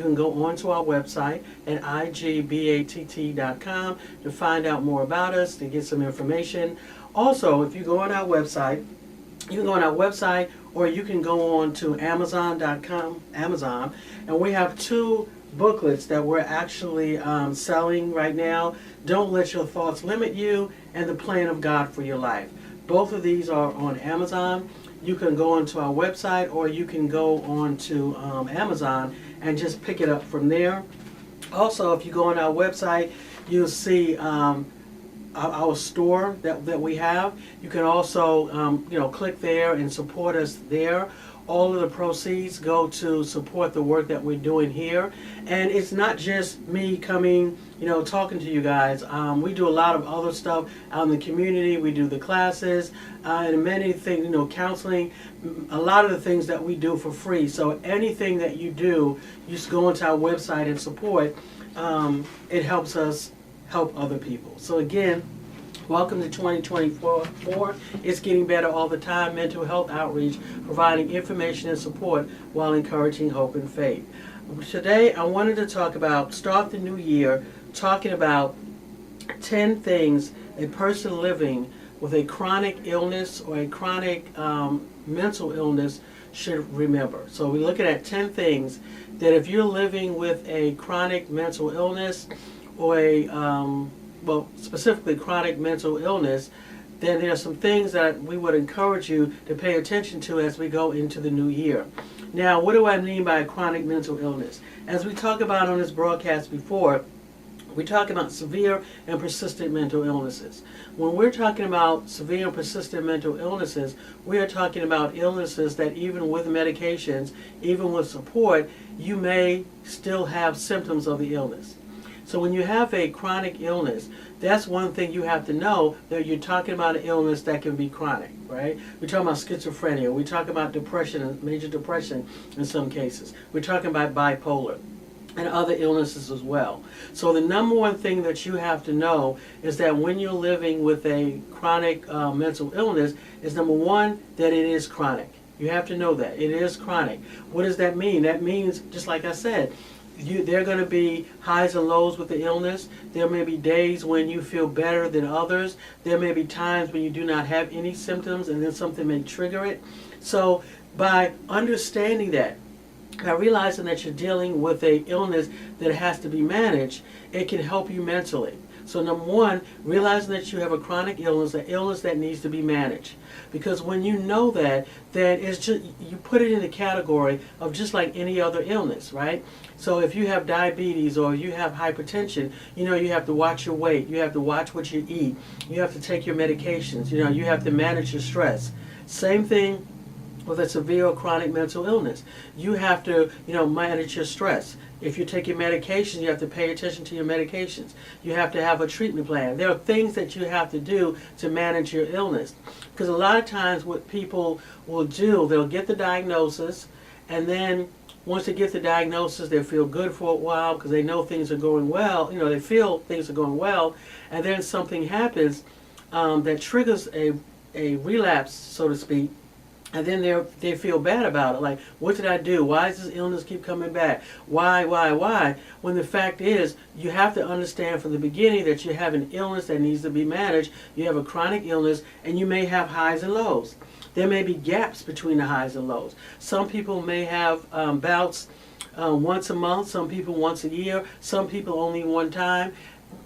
you can go onto our website at igbatt.com to find out more about us, to get some information. Also, if you go on our website, you can go on our website, or you can go on to Amazon.com, and we have 2 booklets that we're actually selling right now. Don't Let Your Thoughts Limit You and The Plan of God for Your Life. Both of these are on Amazon. You can go onto our website, or you can go on to Amazon and just pick it up from there. Also, if you go on our website, you'll see our store that we have. You can also click there and support us there. All of the proceeds go to support the work that we're doing here. And it's not just me coming, talking to you guys. We do a lot of other stuff out in the community. We do the classes and many things, counseling, a lot of the things that we do for free. So anything that you do, you just go onto our website and support. It helps us help other people. So again, welcome to 2024. It's getting better all the time. Mental health outreach, providing information and support while encouraging hope and faith. Today, I wanted to talk about, start the new year, talking about 10 things a person living with a chronic illness or a chronic mental illness should remember. So we're looking at 10 things that if you're living with a chronic mental illness or specifically chronic mental illness, then there are some things that we would encourage you to pay attention to as we go into the new year. Now, what do I mean by chronic mental illness? As we talked about on this broadcast before, we talk about severe and persistent mental illnesses. When we're talking about severe and persistent mental illnesses, we are talking about illnesses that even with medications, even with support, you may still have symptoms of the illness. So when you have a chronic illness, that's one thing you have to know, that you're talking about an illness that can be chronic, right? We're talking about schizophrenia. We talk about depression, major depression in some cases. We're talking about bipolar and other illnesses as well. So the number one thing that you have to know is that when you're living with a chronic mental illness is, number one, that it is chronic. You have to know that. It is chronic. What does that mean? That means, just like I said, there are going to be highs and lows with the illness. There may be days when you feel better than others. There may be times when you do not have any symptoms and then something may trigger it. So by understanding that, by realizing that you're dealing with an illness that has to be managed, it can help you mentally. So number one, realizing that you have a chronic illness, an illness that needs to be managed. Because when you know that, then it's just, you put it in the category of just like any other illness, right? So if you have diabetes or you have hypertension, you have to watch your weight, you have to watch what you eat, you have to take your medications, you have to manage your stress. Same thing with a severe or chronic mental illness. You have to, manage your stress. If you take your medications, you have to pay attention to your medications. You have to have a treatment plan. There are things that you have to do to manage your illness. Because a lot of times what people will do, they'll get the diagnosis, and then once they get the diagnosis, they feel good for a while because they know things are going well. They feel things are going well, and then something happens that triggers a relapse, so to speak. And then they feel bad about it. Like, what did I do? Why does this illness keep coming back? Why? When the fact is, you have to understand from the beginning that you have an illness that needs to be managed. You have a chronic illness, and you may have highs and lows. There may be gaps between the highs and lows. Some people may have bouts once a month. Some people once a year. Some people only one time.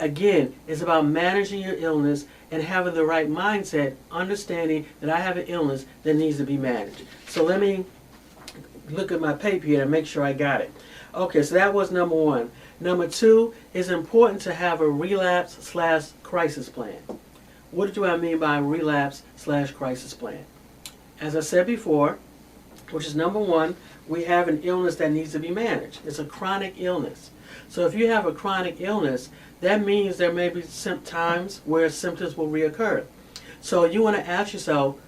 Again, it's about managing your illness and having the right mindset, understanding that I have an illness that needs to be managed. So let me look at my paper here and make sure I got it. Okay, so that was number one. Number two, it's important to have a relapse/crisis plan. What do I mean by relapse/crisis plan? As I said before, which is number one, we have an illness that needs to be managed. It's a chronic illness. So if you have a chronic illness, that means there may be some times where symptoms will reoccur. So you want to ask yourself,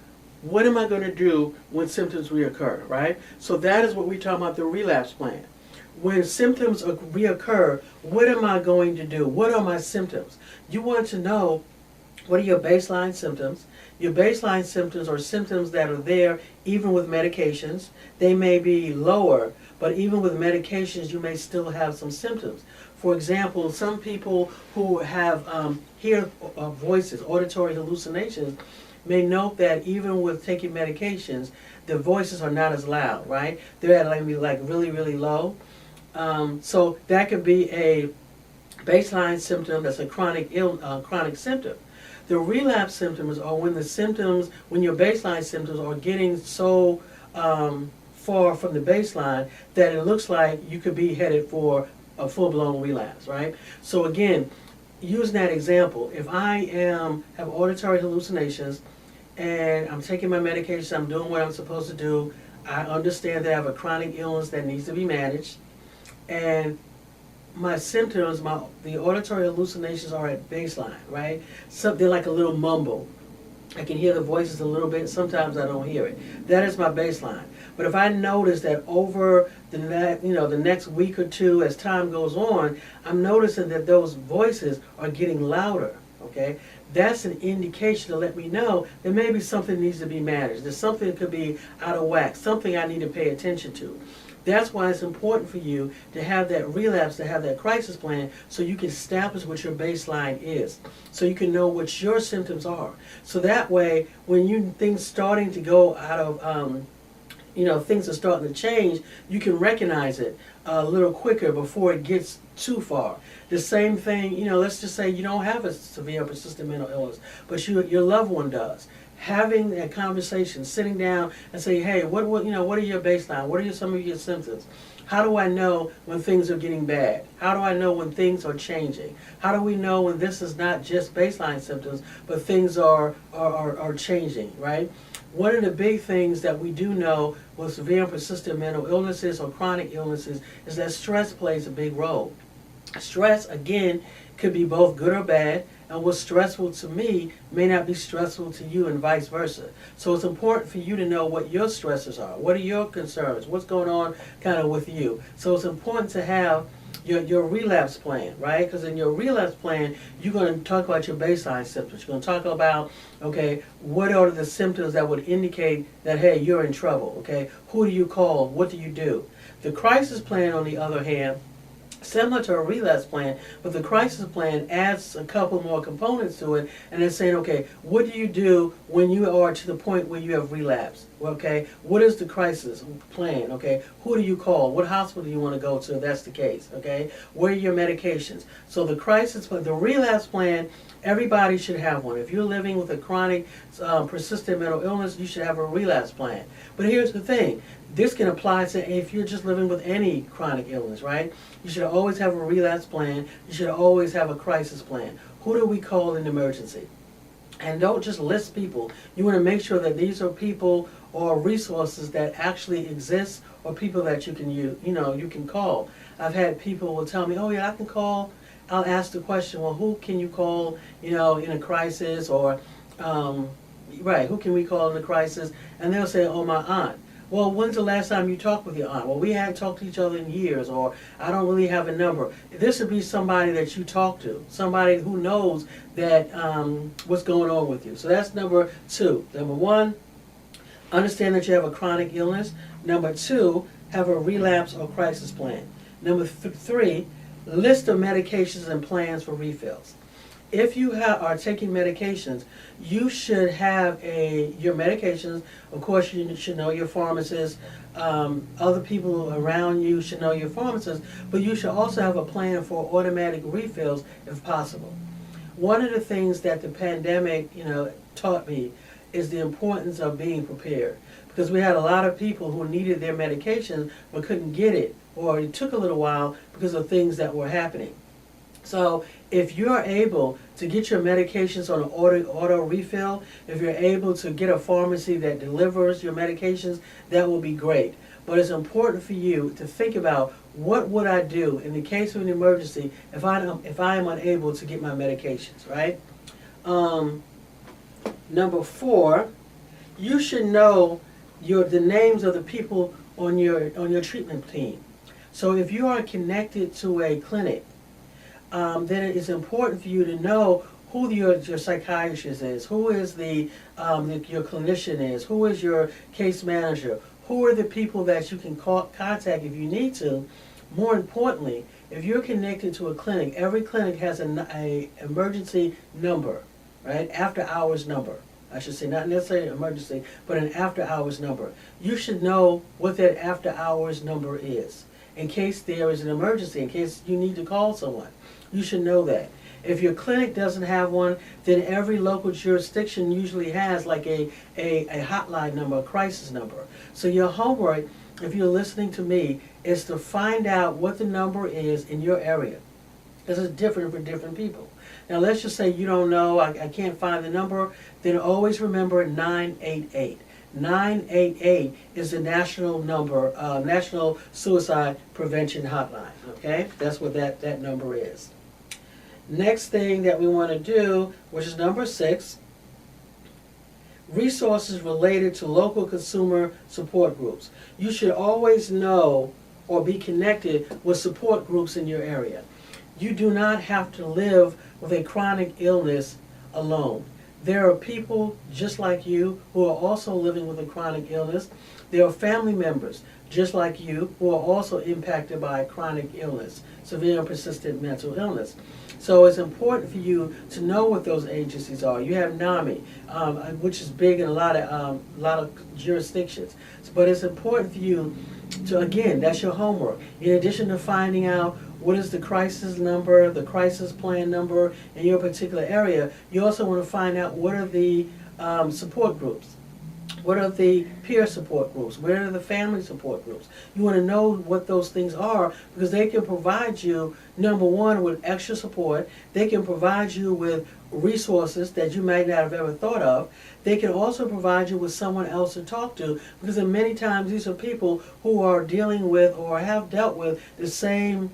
what am I going to do when symptoms reoccur, right? So that is what we talk about, the relapse plan. When symptoms reoccur, what am I going to do? What are my symptoms? You want to know what are your baseline symptoms. Your baseline symptoms are symptoms that are there even with medications. They may be lower, but even with medications, you may still have some symptoms. For example, some people who have hear voices, auditory hallucinations, may note that even with taking medications, the voices are not as loud, right? They're at maybe like really, really low. So that could be a baseline symptom that's a chronic symptom. The relapse symptoms are when the symptoms, when your baseline symptoms are getting so far from the baseline that it looks like you could be headed for a full-blown relapse, right? So again, using that example, if I have auditory hallucinations and I'm taking my medication, I'm doing what I'm supposed to do, I understand that I have a chronic illness that needs to be managed, and my symptoms, the auditory hallucinations are at baseline, right? So they're like a little mumble. I can hear the voices a little bit. Sometimes I don't hear it. That is my baseline. But if I notice that over the next week or two, as time goes on, I'm noticing that those voices are getting louder. Okay, that's an indication to let me know that maybe something needs to be managed. That something could be out of whack. Something I need to pay attention to. That's why it's important for you to have that relapse, to have that crisis plan, so you can establish what your baseline is, so you can know what your symptoms are. So that way, when things starting to go out of, things are starting to change, you can recognize it a little quicker before it gets too far. The same thing, let's just say you don't have a severe persistent mental illness, but your loved one does. Having that conversation, sitting down and say, hey, what are your baseline? What are some of your symptoms? How do I know when things are getting bad? How do I know when things are changing? How do we know when this is not just baseline symptoms, but things are changing, right? One of the big things that we do know with severe and persistent mental illnesses or chronic illnesses is that stress plays a big role. Stress, again, could be both good or bad, and what's stressful to me may not be stressful to you and vice versa. So it's important for you to know what your stresses are. What are your concerns? What's going on kind of with you? So it's important to have your relapse plan, right? Because in your relapse plan, you're going to talk about your baseline symptoms. You're going to talk about, okay, what are the symptoms that would indicate that, hey, you're in trouble, okay? Who do you call? What do you do? The crisis plan, on the other hand, similar to a relapse plan, but the crisis plan adds a couple more components to it, and it's saying, okay, what do you do when you are to the point where you have relapsed? Okay, what is the crisis plan? Okay, who do you call? What hospital do you want to go to if that's the case? Okay, where are your medications? So the crisis plan, the relapse plan, everybody should have one. If you're living with a chronic, persistent mental illness, you should have a relapse plan. But here's the thing. This can apply to if you're just living with any chronic illness, right? You should always have a relapse plan. You should always have a crisis plan. Who do we call in emergency? And don't just list people. You want to make sure that these are people or resources that actually exist, or people that you can call. I've had people will tell me, oh yeah, I can call. I'll ask the question, well, who can you call, in a crisis, or, who can we call in a crisis? And they'll say, oh, my aunt. Well, when's the last time you talked with your aunt? Well, we haven't talked to each other in years, or I don't really have a number. This would be somebody that you talk to, somebody who knows that what's going on with you. So that's number two. Number one, understand that you have a chronic illness. Number two, have a relapse or crisis plan. Number three, list of medications and plans for refills. If you are taking medications, you should have your medications. Of course, you should know your pharmacist. Other people around you should know your pharmacist, but you should also have a plan for automatic refills if possible. One of the things that the pandemic, taught me is the importance of being prepared, because we had a lot of people who needed their medications but couldn't get it, or it took a little while because of things that were happening. So if you're able to get your medications on an auto refill, if you're able to get a pharmacy that delivers your medications, that will be great. But it's important for you to think about, what would I do in the case of an emergency if I am unable to get my medications, right? Number four, you should know the names of the people on your treatment team. So if you are connected to a clinic, then it is important for you to know who your psychiatrist is, who is your clinician is, who is your case manager, who are the people that you can contact if you need to. More importantly, if you're connected to a clinic, every clinic has a emergency number, right? After hours number. I should say, not necessarily emergency, but an after hours number. You should know what that after hours number is, in case there is an emergency, in case you need to call someone. You should know that. If your clinic doesn't have one, then every local jurisdiction usually has like a hotline number, a crisis number. So your homework, if you're listening to me, is to find out what the number is in your area. This is different for different people. Now let's just say you don't know, I can't find the number, then always remember 988. 988 is the national number, National Suicide Prevention Hotline, okay? That's what that number is. Next thing that we want to do, which is number 6, resources related to local consumer support groups. You should always know or be connected with support groups in your area. You do not have to live with a chronic illness alone. There are people just like you who are also living with a chronic illness. There are family members just like you who are also impacted by chronic illness, severe and persistent mental illness. So it's important for you to know what those agencies are. You have NAMI, which is big in a lot of jurisdictions. But it's important for you to, again, that's your homework. In addition to finding out what is the crisis number, the crisis plan number in your particular area, you also want to find out what are the support groups. What are the peer support groups? Where are the family support groups? You want to know what those things are because they can provide you, number one, with extra support. They can provide you with resources that you might not have ever thought of. They can also provide you with someone else to talk to because many times these are people who are dealing with or have dealt with the same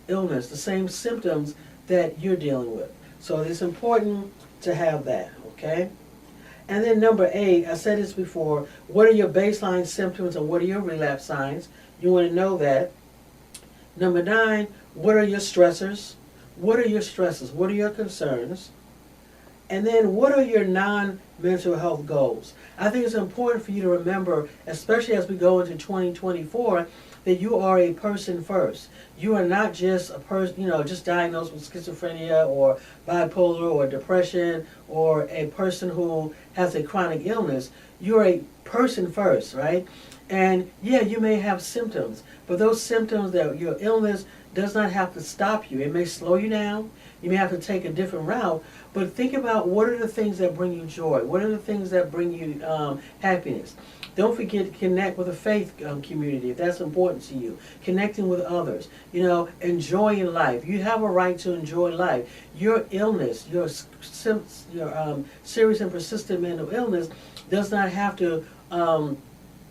illness, the same symptoms that you're dealing with. So it's important to have that, okay? And then number 8, I said this before, what are your baseline symptoms and what are your relapse signs? You want to know that. Number 9, what are your stressors? What are your stresses? What are your concerns? And then what are your non-mental health goals? I think it's important for you to remember, especially as we go into 2024, that you are a person first. You are not just a person, just diagnosed with schizophrenia or bipolar or depression or a person who has a chronic illness. You're a person first, right? And yeah, you may have symptoms, but those symptoms, that your illness does not have to stop you. It may slow you down. You may have to take a different route, but think about what are the things that bring you joy? What are the things that bring you happiness? Don't forget to connect with a faith community if that's important to you. Connecting with others, enjoying life. You have a right to enjoy life. Your illness, your serious and persistent mental illness does not have to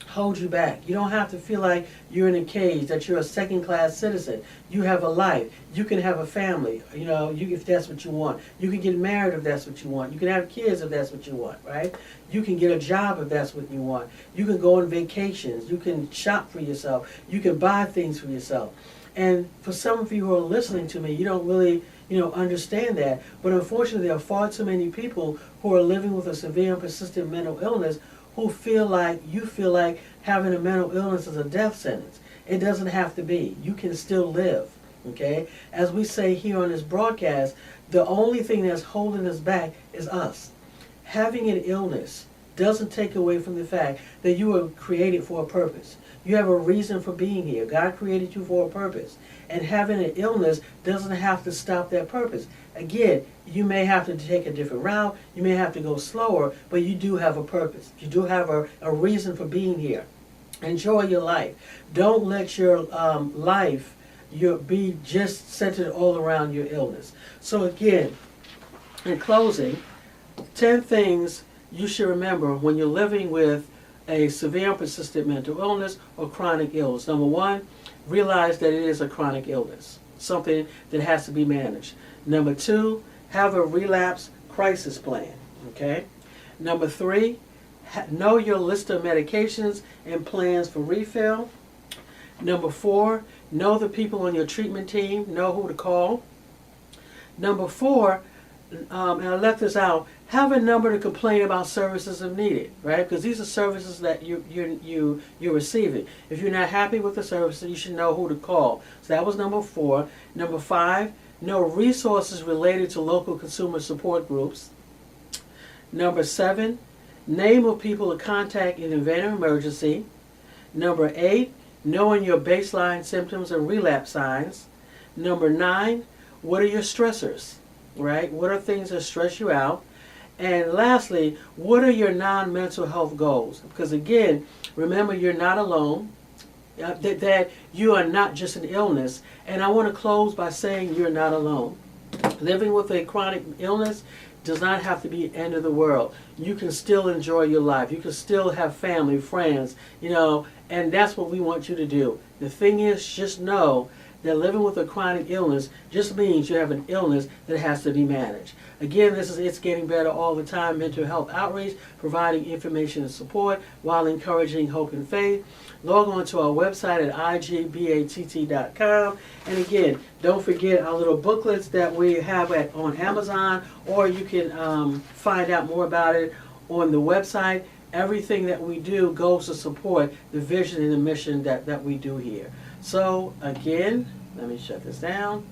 hold you back. You don't have to feel like you're in a cage, that you're a second-class citizen. You have a life. You can have a family, if that's what you want. You can get married if that's what you want. You can have kids if that's what you want, right? You can get a job if that's what you want. You can go on vacations. You can shop for yourself. You can buy things for yourself. And for some of you who are listening to me, you don't really understand that. But unfortunately, there are far too many people who are living with a severe and persistent mental illness who feel like having a mental illness is a death sentence. It doesn't have to be. You can still live, okay? As we say here on this broadcast, the only thing that's holding us back is us. Having an illness doesn't take away from the fact that you were created for a purpose. You have a reason for being here. God created you for a purpose. And having an illness doesn't have to stop that purpose. Again, you may have to take a different route. You may have to go slower, but you do have a purpose. You do have a reason for being here. Enjoy your life. Don't let your life be just centered all around your illness. So again, in closing, 10 things you should remember when you're living with a severe and persistent mental illness or chronic illness. Number 1, realize that it is a chronic illness, something that has to be managed. Number 2, have a relapse crisis plan, okay? Number 3, know your list of medications and plans for refill. Number 4, know the people on your treatment team, know who to call. Number 4, and I left this out, have a number to complain about services if needed, right? Because these are services that you're receiving. If you're not happy with the services, you should know who to call. So that was number 4. Number 5, know resources related to local consumer support groups. Number 7, name of people to contact in the event of emergency. Number 8, knowing your baseline symptoms and relapse signs. Number 9, what are your stressors, right? What are things that stress you out? And lastly, what are your non-mental health goals? Because again, remember, you're not alone, that you are not just an illness. And I want to close by saying you're not alone. Living with a chronic illness does not have to be the end of the world. You can still enjoy your life. You can still have family, friends, and that's what we want you to do. The thing is, just know that living with a chronic illness just means you have an illness that has to be managed. Again, this is It's Getting Better All the Time Mental Health Outreach, providing information and support while encouraging hope and faith. Log on to our website at igbatt.com. And again, don't forget our little booklets that we have on Amazon, or you can find out more about it on the website. Everything that we do goes to support the vision and the mission that we do here. So again, let me shut this down.